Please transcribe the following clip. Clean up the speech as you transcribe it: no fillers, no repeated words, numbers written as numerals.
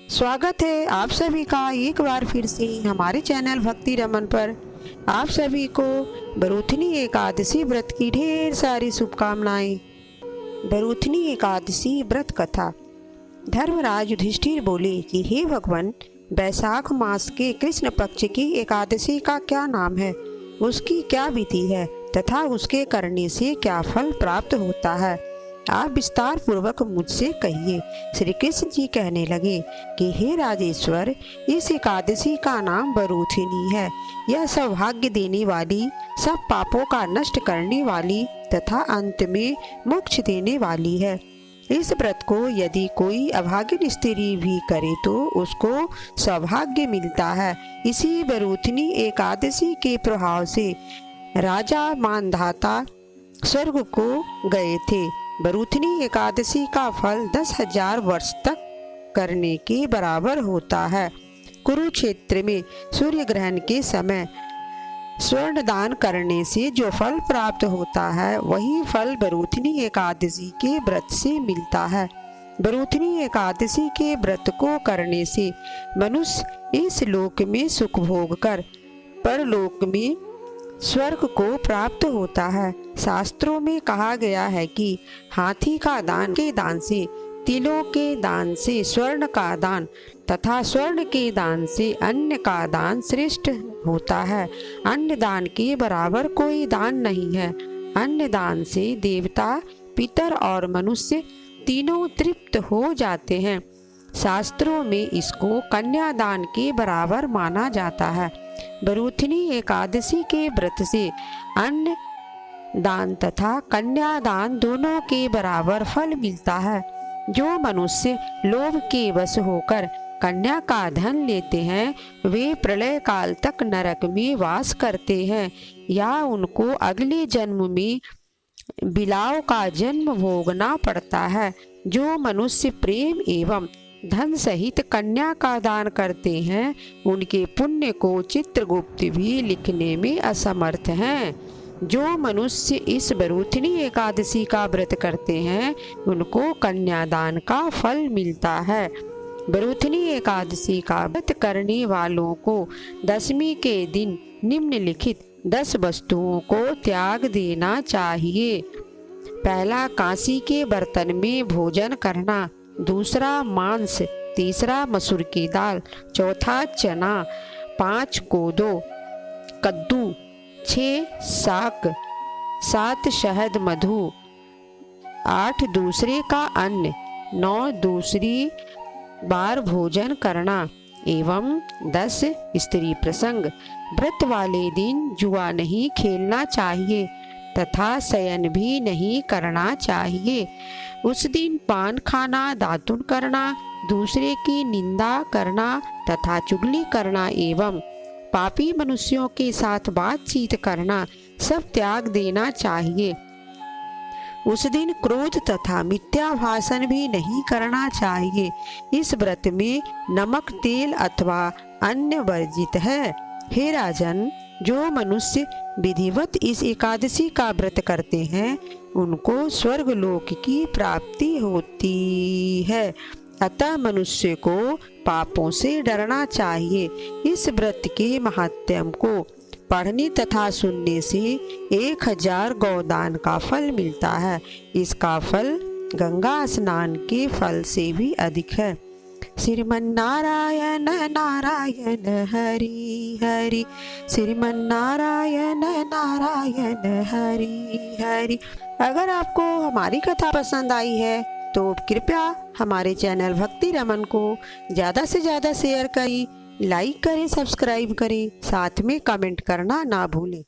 स्वागत है आप सभी का एक बार फिर से हमारे चैनल भक्ति रमन पर। आप सभी को बरूथनी एकादशी व्रत की ढेर सारी शुभकामनाएं। बरूथनी एकादशी व्रत कथा। धर्मराज युधिष्ठिर बोले कि हे भगवान, वैशाख मास के कृष्ण पक्ष की एकादशी का क्या नाम है, उसकी क्या विधि है तथा उसके करने से क्या फल प्राप्त होता है, आप विस्तार पूर्वक मुझसे कहिए। श्री कृष्ण जी कहने लगे कि हे राजेश्वर, इस एकादशी का नाम बरूथिनी है। यह सौभाग्य देने वाली, सब पापों का नष्ट करने वाली तथा अंत में मोक्ष देने वाली है। इस व्रत को यदि कोई अभागिन स्त्री भी करे तो उसको सौभाग्य मिलता है। इसी बरूथिनी एकादशी के प्रभाव से राजा मानधाता स्वर्ग को गए थे। बरूथनी एकादशी का फल 10,000 वर्ष तक करने के बराबर होता है। कुरुक्षेत्र में सूर्य ग्रहण के समय स्वर्ण दान करने से जो फल प्राप्त होता है, वही फल बरूथनी एकादशी के व्रत से मिलता है। बरूथनी एकादशी के व्रत को करने से मनुष्य इस लोक में सुख भोग कर परलोक में स्वर्ग को प्राप्त होता है। शास्त्रों में कहा गया है कि हाथी का दान के दान से, तिलों के दान से स्वर्ण का दान तथा स्वर्ण के दान से अन्न का दान श्रेष्ठ होता है। अन्न दान के बराबर कोई दान नहीं है। अन्न दान से देवता, पितर और मनुष्य तीनों तृप्त हो जाते हैं। शास्त्रों में इसको कन्यादान के बराबर माना जाता है। बरूथनी एकादशी के व्रत से अन्न दान तथा कन्यादान दोनों के बराबर फल मिलता है। जो मनुष्य लोभ के वश होकर कन्या का धन लेते हैं, वे प्रलय काल तक नरक में वास करते हैं या उनको अगले जन्म में बिलाव का जन्म भोगना पड़ता है। जो मनुष्य प्रेम एवं धन सहित कन्या का दान करते हैं, उनके पुण्य को चित्रगुप्त भी लिखने में असमर्थ हैं। जो मनुष्य इस बरूथनी एकादशी का व्रत करते हैं, उनको कन्यादान का फल मिलता है। बरूथनी एकादशी का व्रत करने वालों को दशमी के दिन निम्नलिखित 10 वस्तुओं को त्याग देना चाहिए। पहला, कांसी के बर्तन में भोजन करना। दूसरा, मांस। तीसरा, मसूर की दाल। चौथा, चना। 5, कोदो कद्दू। 6, साग। 7, शहद मधु। 8, दूसरे का अन्न। 9, दूसरी बार भोजन करना एवं 10, स्त्री प्रसंग। व्रत वाले दिन जुआ नहीं खेलना चाहिए तथा शयन भी नहीं करना चाहिए। उस दिन पान खाना, दातुन करना, दूसरे की निंदा करना तथा चुगली करना एवं पापी मनुष्यों के साथ बातचीत करना सब त्याग देना चाहिए। उस दिन क्रोध तथा मिथ्या भाषण भी नहीं करना चाहिए। इस व्रत में नमक, तेल अथवा अन्न वर्जित है। हे राजन, जो मनुष्य विधिवत इस एकादशी का व्रत करते हैं, उनको स्वर्ग लोक की प्राप्ति होती है। अतः मनुष्य को पापों से डरना चाहिए। इस व्रत के महात्म्य को पढ़ने तथा सुनने से 1000 गौदान का फल मिलता है। इसका फल गंगा स्नान के फल से भी अधिक है। श्रीमन्नारायण नारायण हरि हरि, श्रीमन्नारायण नारायण हरि हरि। अगर आपको हमारी कथा पसंद आई है तो कृपया हमारे चैनल भक्ति रमन को ज़्यादा से ज़्यादा शेयर करें, लाइक करें, सब्सक्राइब करें, साथ में कमेंट करना ना भूलें।